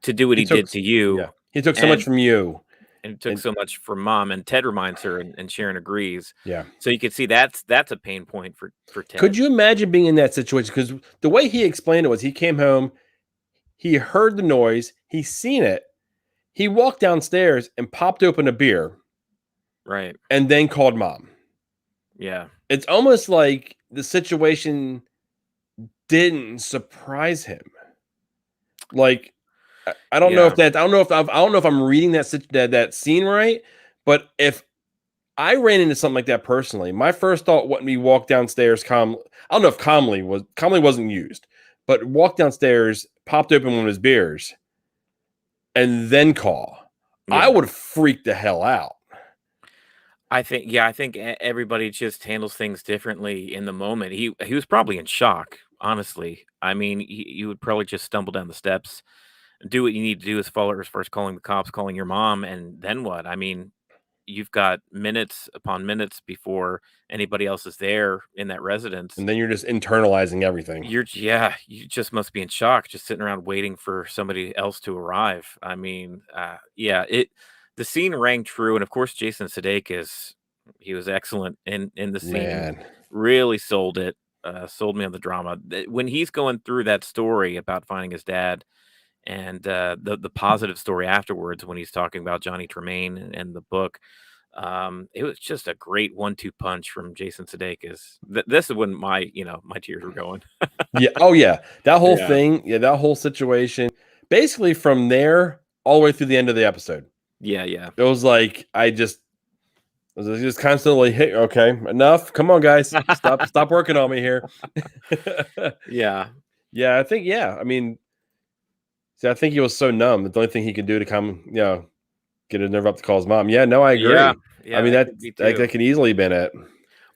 to do what he took did to you. Yeah. He took so much from you. And it took And- so much from mom, and Ted reminds her, and Sharon agrees. Yeah. So you can see that's a pain point for Ted. Could you imagine being in that situation? Because the way he explained it was he came home, he heard the noise, he seen it, he walked downstairs and popped open a beer, Right. and then called mom. Yeah. It's almost like the situation didn't surprise him. Like, I don't know if that. I don't know if I'm reading that scene right. But if I ran into something like that personally, my first thought when we walked downstairs, I don't know if calmly wasn't used, but walked downstairs, popped open one of his beers, and then call. Yeah. I would freak the hell out. I think everybody just handles things differently in the moment. He was probably in shock, honestly. I mean, you would probably just stumble down the steps, do what you need to do as far as first calling the cops, calling your mom, and then what? I mean, you've got minutes upon minutes before anybody else is there in that residence. And then you're just internalizing everything. You just must be in shock, just sitting around waiting for somebody else to arrive. I mean, the scene rang true, and of course, Jason Sudeikis, he was excellent in the scene. Man. Really sold it, sold me on the drama. When he's going through that story about finding his dad, and the positive story afterwards when he's talking about Johnny Tremaine and the book, it was just a great 1-2 punch from Jason Sudeikis. This is when my tears were going. Yeah. Oh yeah. That whole Yeah. thing. Yeah. That whole situation. Basically, from there all the way through the end of the episode. Yeah. Yeah. It was like I was just constantly hit. Okay, enough. Come on, guys. Stop working on me here. Yeah. Yeah. I think. Yeah. I mean, see, I think he was so numb that the only thing he could do to come, get a nerve up to call his mom. Yeah. No, I agree. Yeah. I mean, that could be too. could easily been it.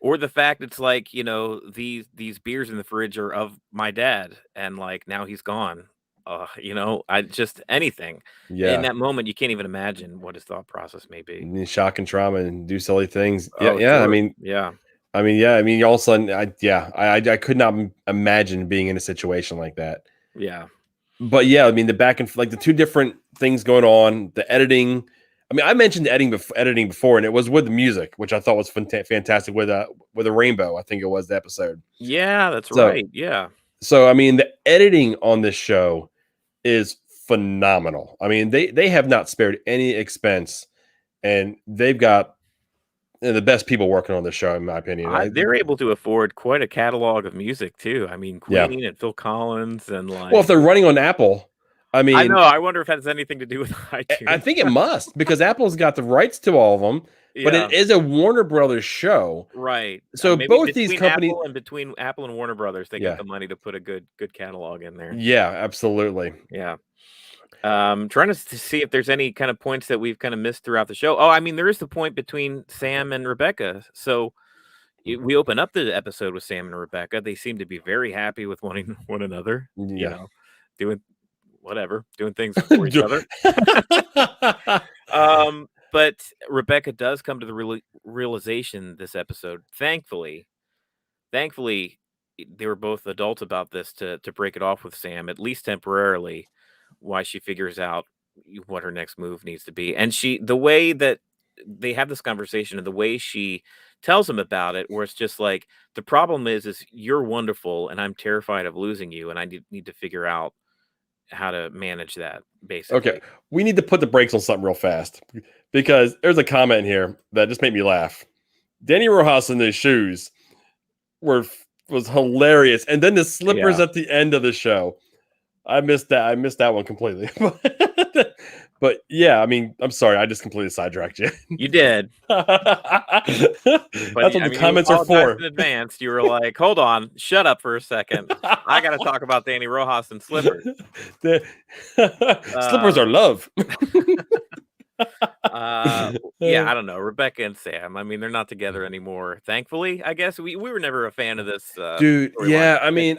Or the fact it's like, these beers in the fridge are of my dad, and like now he's gone. I just anything. Yeah. In that moment, you can't even imagine what his thought process may be. And shock and trauma and do silly things. Yeah. Oh, Yeah. sure. I mean, yeah. all of a sudden, I could not imagine being in a situation like that. Yeah. But yeah, I mean, the back and like the two different things going on, the editing. I mean, I mentioned editing before, and it was with the music, which I thought was fantastic with a rainbow. I think it was the episode. Yeah, that's right. Yeah. So I mean, the editing on this show is phenomenal. I mean, they have not spared any expense, and they've got the best people working on the show, in my opinion. They're able to afford quite a catalog of music too. I mean, Queen and Phil Collins, and like. Well, if they're running on Apple, I mean, I know. I wonder if it has anything to do with iTunes. I think it must, because Apple's got the rights to all of them. But it is a Warner Brothers show, right? So maybe both these companies, between Apple and Warner Brothers, they get the money to put a good catalog in there. Yeah, absolutely. Yeah. Trying to see if there's any kind of points that we've kind of missed throughout the show. Oh, I mean, there is the point between Sam and Rebecca. So we open up the episode with Sam and Rebecca. They seem to be very happy with one another. Yeah. Doing things for each other. But Rebecca does come to the realization this episode. Thankfully, they were both adults about this to break it off with Sam, at least temporarily, why she figures out what her next move needs to be. And the way that they have this conversation and the way she tells him about it, where it's just like, the problem is you're wonderful and I'm terrified of losing you, and I need to figure out how to manage that, basically. Okay, we need to put the brakes on something real fast, because there's a comment here that just made me laugh. Danny Rojas in his shoes was hilarious, and then the slippers at the end of the show. I missed that one completely. But yeah, I mean, I'm sorry, I just completely sidetracked you. You did. That's what the comments are for. In advance, you were like, "Hold on, shut up for a second. I got to talk about Danny Rojas and slippers." Slippers are love. Yeah, I don't know. Rebecca and Sam, I mean, they're not together anymore, thankfully. I guess we were never a fan of this dude. Yeah, I mean,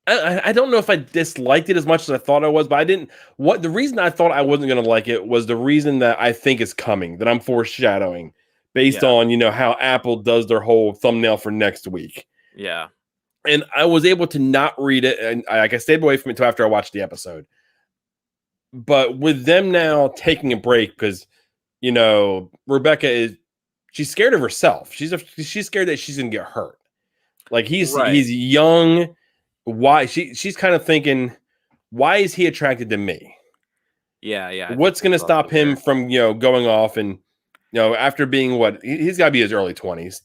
I don't know if I disliked it as much as I thought I was, but I didn't. The reason I thought I wasn't going to like it was the reason that I think is coming, that I'm foreshadowing based on, how Apple does their whole thumbnail for next week. Yeah. And I was able to not read it, and I stayed away from it until after I watched the episode. But with them now taking a break, because, Rebecca she's scared of herself. She's scared that she's going to get hurt. Like he's young. Why she's kind of thinking, why is he attracted to me? Yeah. What's going to stop him from, going off and, after being he's got to be his early 20s.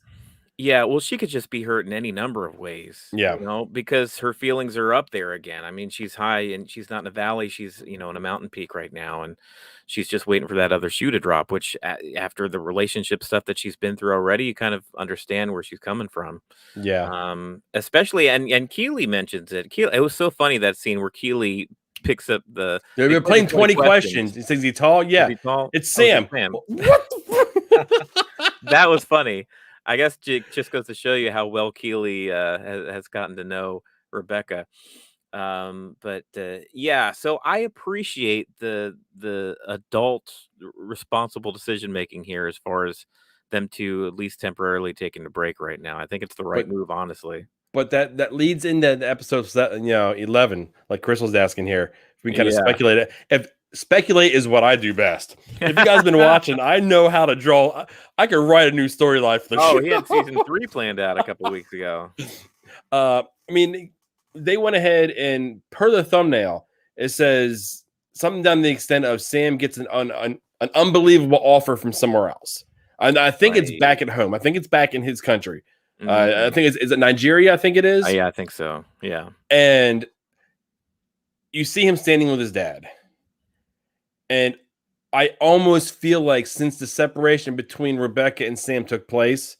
Yeah, well, she could just be hurt in any number of ways. Yeah. Because her feelings are up there again. I mean, she's high and she's not in a valley. She's, in a mountain peak right now. And she's just waiting for that other shoe to drop, which after the relationship stuff that she's been through already, you kind of understand where she's coming from. Yeah. Especially, and Keely mentions it. It was so funny, that scene where Keely picks up they're playing 20 questions. He says, is he tall? Yeah. Is he tall? It's Sam. Sam. What the That was funny. I guess it just goes to show you how well Keely has gotten to know Rebecca. But so I appreciate the adult responsible decision making here, as far as them to at least temporarily taking a break right now. I think it's the right move, honestly. But that leads into episode 11, like Chris was asking here. If we kind of speculate it. If speculate is what I do best. If you guys have been watching, I know how to draw. I could write a new storyline for the show. Oh, he had season 3 planned out a couple of weeks ago. I mean, they went ahead and, per the thumbnail, it says something down the extent of Sam gets an unbelievable offer from somewhere else. And I think it's back at home. I think it's back in his country. I think is it Nigeria? I think it is. Yeah, I think so. Yeah. And you see him standing with his dad. And I almost feel like, since the separation between Rebecca and Sam took place,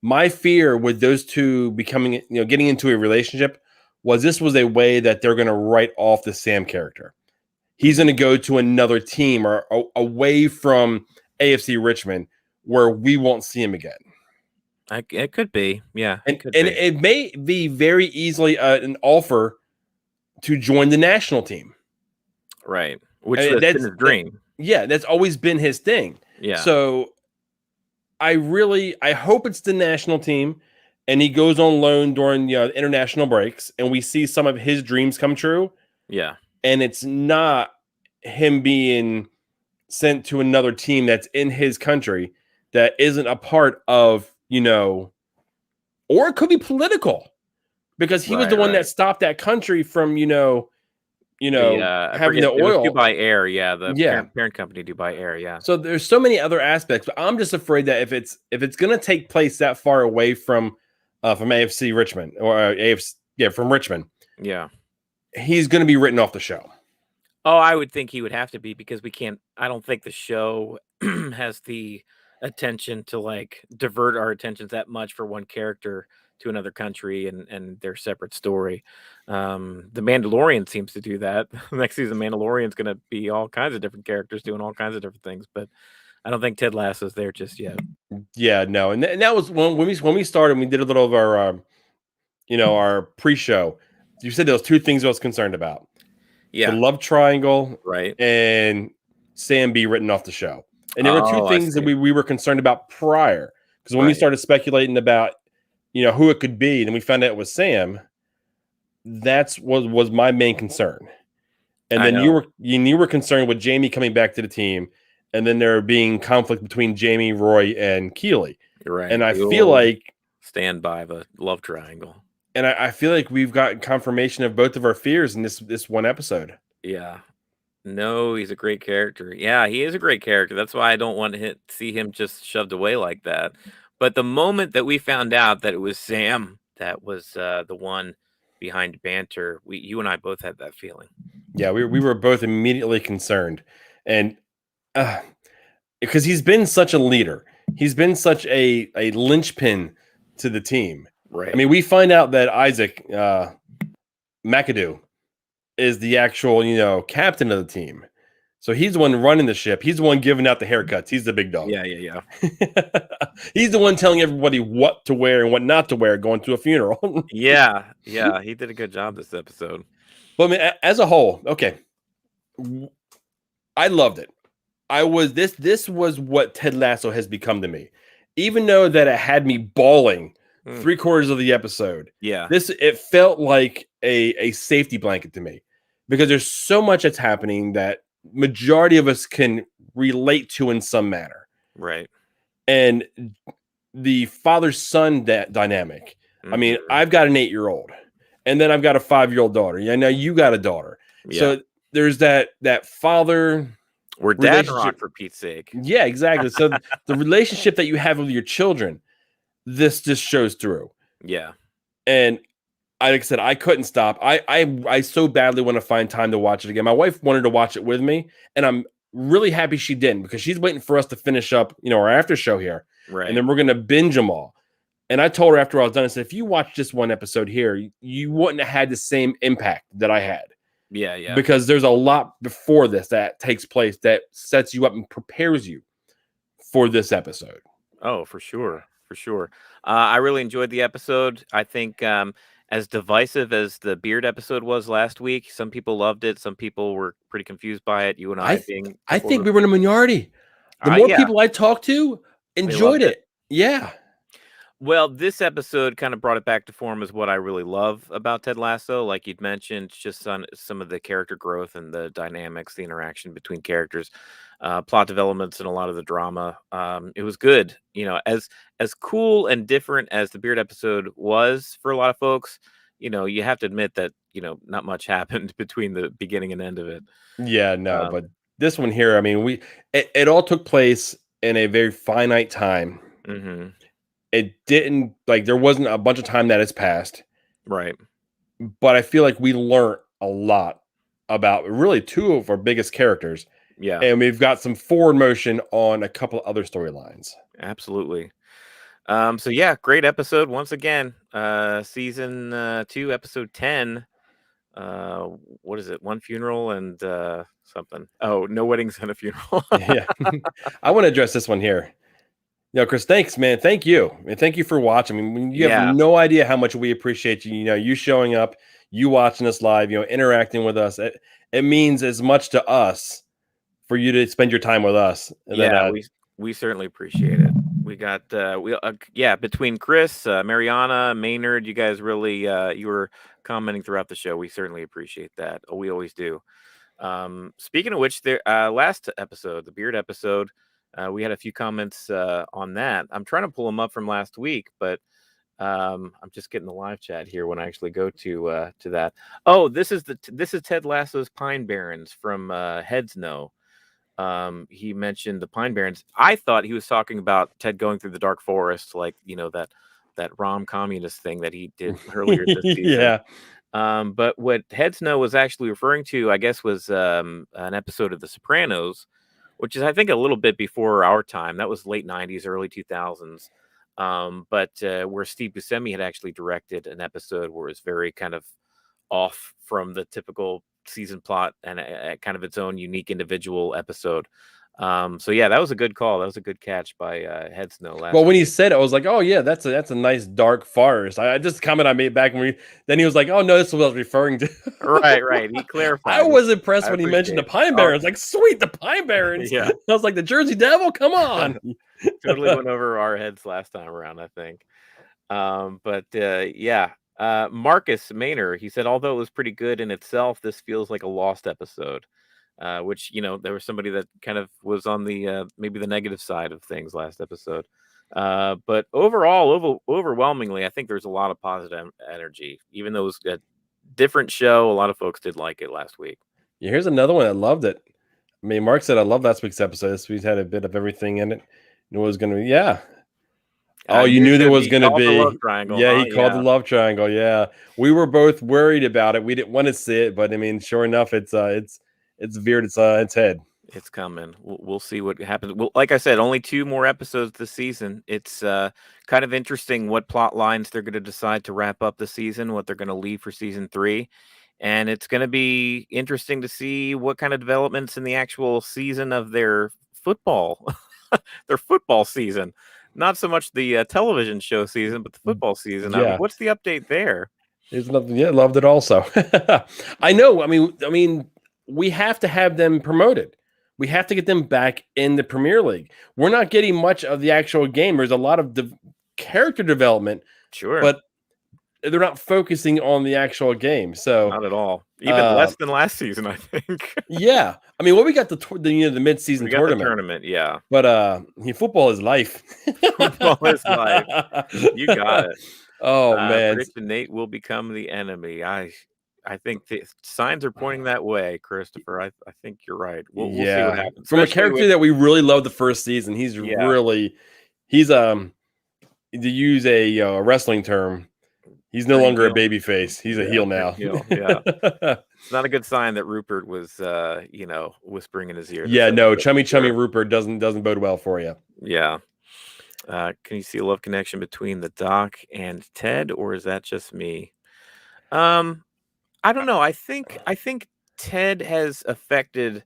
my fear with those two becoming, getting into a relationship, was this was a way that they're going to write off the Sam character. He's going to go to another team or away from AFC Richmond, where we won't see him again. It could be. Yeah. It may be very easily an offer to join the national team. Right. Which is his dream. That's always been his thing. Yeah. So I hope it's the national team, and he goes on loan during international breaks, and we see some of his dreams come true. Yeah. And it's not him being sent to another team that's in his country that isn't a part of, or it could be political, because he was the one that stopped that country from, having the oil. Dubai Air, the parent company, Dubai Air, yeah. So there's so many other aspects, but I'm just afraid that if it's going to take place that far away from AFC Richmond, or AFC, from Richmond, he's going to be written off the show. Oh, I would think he would have to be, because I don't think the show has the attention to divert our attentions that much for one character to another country and their separate story. The Mandalorian seems to do that. Next season, Mandalorian's going to be all kinds of different characters doing all kinds of different things, but I don't think Ted Lasso's there just yet. Yeah, no, and that was when we started. We did a little of our, our pre-show. You said there was 2 things I was concerned about. Yeah, the love triangle, right, and Sam be written off the show. And there were 2 things that we were concerned about prior, because when we started speculating about, who it could be, and we found out it was Sam, that's was my main concern. And I then know. you were concerned with Jamie coming back to the team, and then there being conflict between Jamie, Roy, and Keeley. You're right. And I The feel old like stand by the love triangle. And I feel like we've gotten confirmation of both of our fears in this one episode. Yeah. No, he's a great character. Yeah, he is a great character. That's why I don't want to see him just shoved away like that. But the moment that we found out that it was Sam that was the one behind banter, you and I both had that feeling. Yeah, we were both immediately concerned. And because he's been such a leader. He's been such a linchpin to the team. Right. I mean, we find out that Isaac McAdoo is the actual, captain of the team. So he's the one running the ship. He's the one giving out the haircuts. He's the big dog. Yeah. He's the one telling everybody what to wear and what not to wear going to a funeral. Yeah. He did a good job this episode. But I mean, as a whole, okay, I loved it. This was what Ted Lasso has become to me. Even though that it had me bawling 3/4 of the episode. Yeah. It felt like a safety blanket to me, because there's so much that's happening that majority of us can relate to in some manner. Right. And the father-son dynamic. I mean, I've got an 8-year-old, and then I've got a 5-year-old daughter. Yeah, now you got a daughter. Yeah. So there's that father. We're Dadnarok, for Pete's sake. Yeah, exactly. So the relationship that you have with your children, this just shows through. Yeah. And like I said, I couldn't stop. I so badly want to find time to watch it again. My wife wanted to watch it with me, and I'm really happy she didn't, because she's waiting for us to finish up, our after show here. Right. And then we're going to binge them all. And I told her after I was done, I said, if you watch just one episode here, you wouldn't have had the same impact that I had. Yeah. Because there's a lot before this that takes place that sets you up and prepares you for this episode. Oh, for sure. I really enjoyed the episode. I think as divisive as the Beard episode was last week, some people loved it. Some people were pretty confused by it. You and I think we were in a minority. The more people I talked to enjoyed it. Yeah. Well, this episode kind of brought it back to form as what I really love about Ted Lasso. Like you'd mentioned, just on some of the character growth and the dynamics, the interaction between characters, plot developments, and a lot of the drama. It was good. As cool and different as the Beard episode was for a lot of folks, you have to admit that, not much happened between the beginning and end of it. Yeah, no, but this one here, I mean, it all took place in a very finite time. Mm-hmm. It didn't, there wasn't a bunch of time that has passed. Right. But I feel like we learned a lot about really two of our biggest characters. Yeah. And we've got some forward motion on a couple of other storylines. Absolutely. So yeah, great episode once again. Season 2, episode 10. What is it? One funeral and something. Oh, no weddings and a funeral. Yeah. I want to address this one here. Chris, thanks, man. Thank you. And thank you for watching. I mean, you have no idea how much we appreciate you. You showing up, you watching us live, interacting with us. It means as much to us for you to spend your time with us. And yeah, we certainly appreciate it. We got between Chris, Mariana, Maynard, you guys really you were commenting throughout the show. We certainly appreciate that. We always do. Speaking of which, last episode, the Beard episode, we had a few comments on that. I'm trying to pull them up from last week, but I'm just getting the live chat here when I actually go to that. Oh, this is Ted Lasso's Pine Barrens from Heads No. He mentioned the Pine Barrens. I thought he was talking about Ted going through the dark forest, like that communist thing that he did earlier this season. Yeah. But what Heads No was actually referring to, I guess, was an episode of The Sopranos, which is, I think, a little bit before our time. That was late 90s, early 2000s. But where Steve Buscemi had actually directed an episode where it was very kind of off from the typical season plot and kind of its own unique individual episode. So yeah, that was a good call. That was a good catch by Heads No. Well, when he said it, I was like, oh yeah, that's a nice dark forest. I just comment I made back when then he was like, oh no, this is what I was referring to. right. He clarified. I was impressed when he mentioned the Pine Barrens. Like, sweet, the Pine Barrens. Yeah. I was like, the Jersey Devil, come on. Totally went over our heads last time around, I think. But yeah, Marcus Maynor, he said, although it was pretty good in itself, this feels like a lost episode. Which, there was somebody that kind of was on the maybe the negative side of things last episode. But overall, overwhelmingly, I think there's a lot of positive energy. Even though it was a different show, a lot of folks did like it last week. Yeah, here's another one that loved it. I mean, Mark said, I love last week's episode. This week's had a bit of everything in it. It was going to be, yeah. Oh, you knew there was going to be. Love triangle, yeah, he called the love triangle. Yeah, we were both worried about it. We didn't want to see it, but I mean, sure enough, it's veered its head. It's coming. We'll see what happens. Well, like I said, only 2 more episodes this season. It's kind of interesting what plot lines they're going to decide to wrap up the season, what they're going to leave for season 3. And it's going to be interesting to see what kind of developments in the actual season of their football, their football season. Not so much the television show season, but the football season. Yeah. I mean, what's the update there? There's nothing. Yeah, loved it also. I know. I mean, we have to have them promoted. We have to get them back in the Premier League. We're not getting much of the actual game. There's a lot of character development, sure, but they're not focusing on the actual game. So not at all. Even less than last season, I think. Yeah, I mean, we got the mid-season tournament. Yeah, but football is life. Football is life. You got it. Oh man, prediction: Nate will become the enemy. I think the signs are pointing that way, Christopher. I think you're right. We'll see what happens. From a character that we really loved the first season, he's to use a wrestling term, he's no longer a baby face. He's a heel now. Yeah. It's not a good sign that Rupert was whispering in his ear. Yeah, no, chummy Rupert doesn't bode well for you. Yeah. Can you see a love connection between the Doc and Ted, or is that just me? I don't know. I think Ted has affected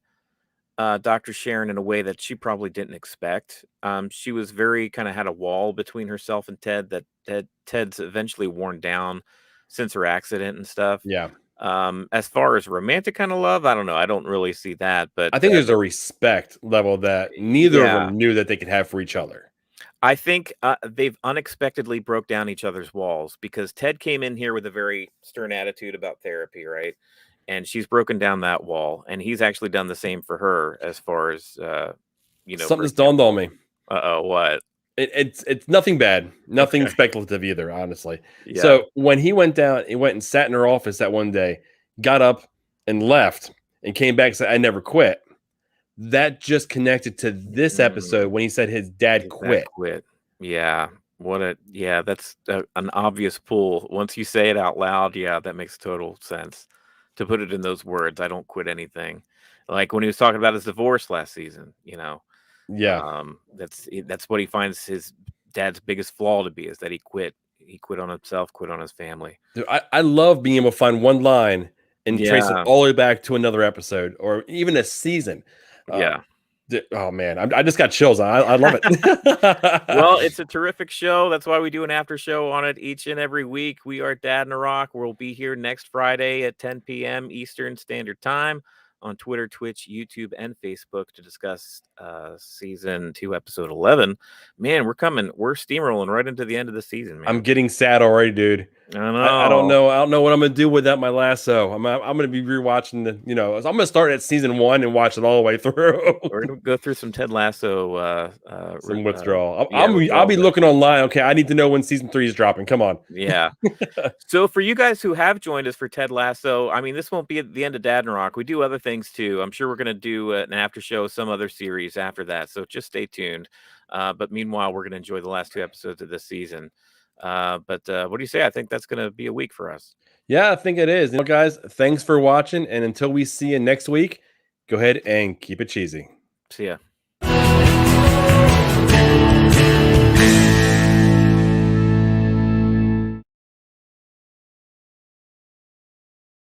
Dr. Sharon in a way that she probably didn't expect. She was very kind of had a wall between herself and Ted that Ted's eventually worn down since her accident and stuff. Yeah. As far as romantic kind of love, I don't know. I don't really see that, but I think there's a respect level that neither of them knew that they could have for each other. I think they've unexpectedly broke down each other's walls because Ted came in here with a very stern attitude about therapy, right? And she's broken down that wall, and he's actually done the same for her as far as something's dawned on me. What? It's nothing bad, nothing speculative either, honestly. Yeah. So when he went and sat in her office that one day, got up and left, and came back and said, "I never quit." That just connected to this episode when he said his dad quit. Yeah. That's an obvious pull. Once you say it out loud, that makes total sense. To put it in those words, I don't quit anything. Like when he was talking about his divorce last season, Yeah. That's what he finds his dad's biggest flaw to be, is that he quit. He quit on himself, quit on his family. Dude, I love being able to find one line and trace it all the way back to another episode or even a season. Oh man, I just got chills. I love it. Well, it's a terrific show. That's why we do an after show on it each and every week. We are Dadnarok. We'll be here next Friday at 10 p.m. Eastern Standard Time on Twitter, Twitch, YouTube, and Facebook to discuss season 2, episode 11. Man, we're steamrolling right into the end of the season, man. I'm getting sad already, dude. I know. I don't know what I'm gonna do without my Lasso. I'm gonna be rewatching I'm gonna start at season 1 and watch it all the way through. We're gonna go through some Ted Lasso some withdrawal. I'll be looking online. Okay, I need to know when season 3 is dropping. Come on. Yeah. So for you guys who have joined us for Ted Lasso, I mean, this won't be at the end of Dadnarok. We do other things too. I'm sure we're gonna do an after show, some other series after that. So just stay tuned. But meanwhile, we're gonna enjoy the last 2 episodes of this season. But what do you say? I think that's going to be a week for us. Yeah, I think it is. Guys, thanks for watching. And until we see you next week, go ahead and keep it cheesy. See ya.